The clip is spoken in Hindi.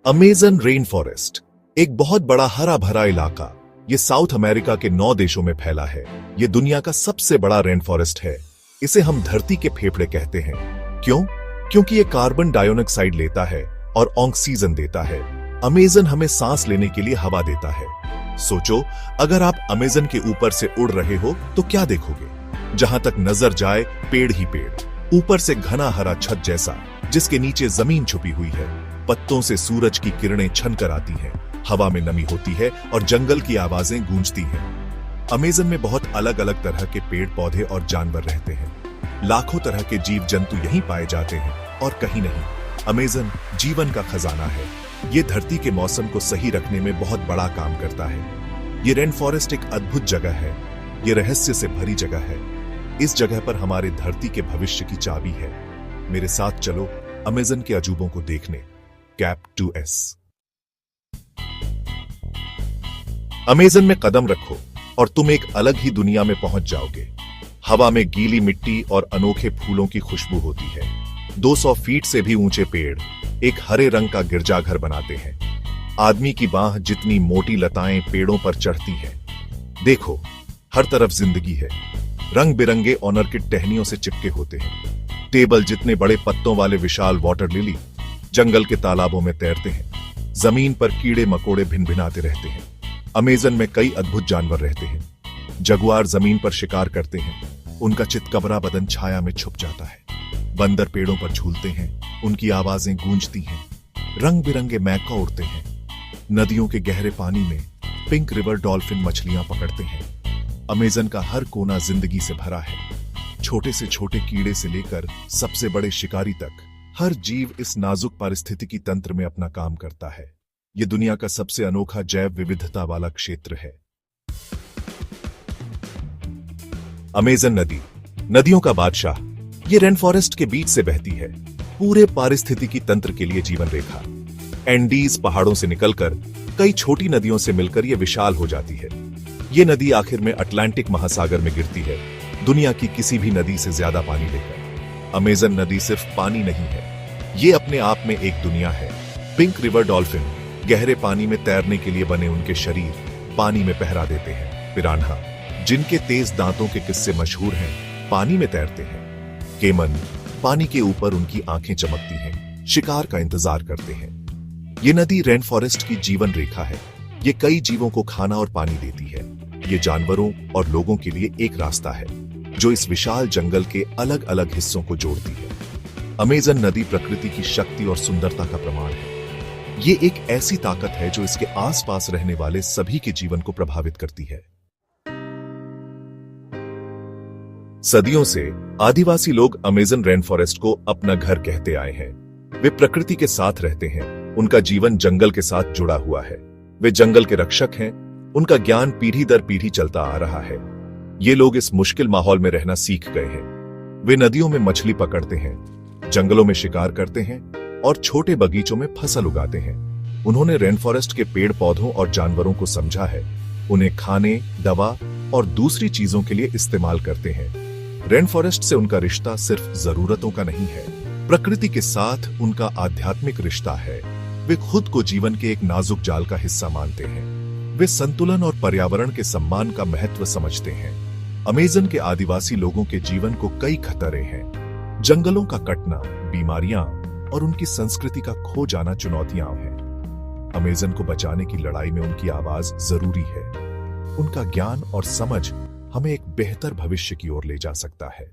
अमेज़न रेन फॉरेस्ट एक बहुत बड़ा हरा भरा इलाका। ये साउथ अमेरिका के 9 देशों में फैला है। ये दुनिया का सबसे बड़ा रेन फॉरेस्ट है। इसे हम धरती के फेफड़े कहते हैं। क्यों? क्योंकि ये कार्बन डाइऑक्साइड लेता है और ऑक्सीजन देता है। अमेज़न हमें सांस लेने के लिए हवा देता है। सोचो, अगर आप अमेज़न के ऊपर से उड़ रहे हो तो क्या देखोगे? जहां तक नजर जाए पेड़ ही पेड़, ऊपर से घना हरा छत जैसा जिसके नीचे जमीन छुपी हुई है। पत्तों से सूरज की किरणें छनकर आती हैं, हवा में नमी होती है और जंगल की आवाजें गूंजती हैं। अमेज़न में बहुत अलग अलग तरह के पेड़ पौधे और जानवर रहते हैं। लाखों तरह के जीव जंतु यहीं पाए जाते हैं और कहीं नहीं। अमेज़न जीवन का खजाना है। ये धरती के मौसम को सही रखने में बहुत बड़ा काम करता है। ये रेन फॉरेस्ट एक अद्भुत जगह है। ये रहस्य से भरी जगह है। इस जगह पर हमारे धरती के भविष्य की चाबी है। मेरे साथ चलो अमेज़न के अजूबों को देखने। Cap 2S। अमेज़न में कदम रखो और तुम एक अलग ही दुनिया में पहुंच जाओगे। हवा में गीली मिट्टी और अनोखे फूलों की खुशबू होती है। 200 फीट से भी ऊंचे पेड़ एक हरे रंग का गिरजाघर बनाते हैं। आदमी की बांह जितनी मोटी लताएं पेड़ों पर चढ़ती हैं। देखो, हर तरफ जिंदगी है। रंग बिरंगे ऑर्किड टहनियों से चिपके होते हैं। टेबल जितने बड़े पत्तों वाले विशाल वाटर लिली जंगल के तालाबों में तैरते हैं। जमीन पर कीड़े मकोड़े भिनभिनाते रहते हैं। अमेज़न में कई अद्भुत जानवर रहते हैं। जगुआर जमीन पर शिकार करते हैं। उनका चितकबरा बदन छाया में छुप जाता है। बंदर पेड़ों पर झूलते हैं। उनकी आवाजें गूंजती हैं। रंग बिरंगे मैका उड़ते हैं। नदियों के गहरे पानी में पिंक रिवर डॉल्फिन मछलियां पकड़ते हैं। अमेज़न का हर कोना जिंदगी से भरा है। छोटे से छोटे कीड़े से लेकर सबसे बड़े शिकारी तक हर जीव इस नाजुक पारिस्थितिकी तंत्र में अपना काम करता है। यह दुनिया का सबसे अनोखा जैव विविधता वाला क्षेत्र है। अमेज़न नदी, नदियों का बादशाह। ये रेन फॉरेस्ट के बीच से बहती है। पूरे पारिस्थितिकी तंत्र के लिए जीवन रेखा। एंडीज पहाड़ों से निकलकर कई छोटी नदियों से मिलकर यह विशाल हो जाती है। ये नदी आखिर में अटलांटिक महासागर में गिरती है, दुनिया की किसी भी नदी से ज्यादा पानी लेकर। अमेज़न नदी सिर्फ पानी नहीं है, ये अपने आप में एक दुनिया है। पिंक रिवर डॉल्फिन गहरे पानी में तैरने के लिए बने उनके शरीर पानी में पहरा देते हैं। पिरान्हा जिनके तेज दांतों के किस्से मशहूर हैं, पानी में तैरते हैं। केमन पानी के ऊपर उनकी आंखें चमकती हैं, शिकार का इंतजार करते हैं। ये नदी रेन फॉरेस्ट की जीवन रेखा है। ये कई जीवों को खाना और पानी देती है। ये जानवरों और लोगों के लिए एक रास्ता है जो इस विशाल जंगल के अलग अलग हिस्सों को जोड़ती है। अमेज़न नदी प्रकृति की शक्ति और सुंदरता का प्रमाण है। ये एक ऐसी ताकत है जो इसके आसपास रहने वाले सभी के जीवन को प्रभावित करती है। सदियों से आदिवासी लोग अमेज़न रेन फॉरेस्ट को अपना घर कहते आए हैं। वे प्रकृति के साथ रहते हैं। उनका जीवन जंगल के साथ जुड़ा हुआ है। वे जंगल के रक्षक हैं। उनका ज्ञान पीढ़ी दर पीढ़ी चलता आ रहा है। ये लोग इस मुश्किल माहौल में रहना सीख गए हैं। वे नदियों में मछली पकड़ते हैं, जंगलों में शिकार करते हैं और छोटे बगीचों में फसल उगाते हैं। उन्होंने रेन फॉरेस्ट के पेड़ पौधों और जानवरों को समझा है। उन्हें खाने, दवा और दूसरी चीजों के लिए इस्तेमाल करते हैं। रेन फॉरेस्ट से उनका रिश्ता सिर्फ जरूरतों का नहीं है, प्रकृति के साथ उनका आध्यात्मिक रिश्ता है। वे खुद को जीवन के एक नाजुक जाल का हिस्सा मानते हैं। वे संतुलन और पर्यावरण के सम्मान का महत्व समझते हैं। अमेज़न के आदिवासी लोगों के जीवन को कई खतरे हैं। जंगलों का कटना, बीमारियां और उनकी संस्कृति का खो जाना चुनौतियां हैं। अमेज़न को बचाने की लड़ाई में उनकी आवाज जरूरी है। उनका ज्ञान और समझ हमें एक बेहतर भविष्य की ओर ले जा सकता है।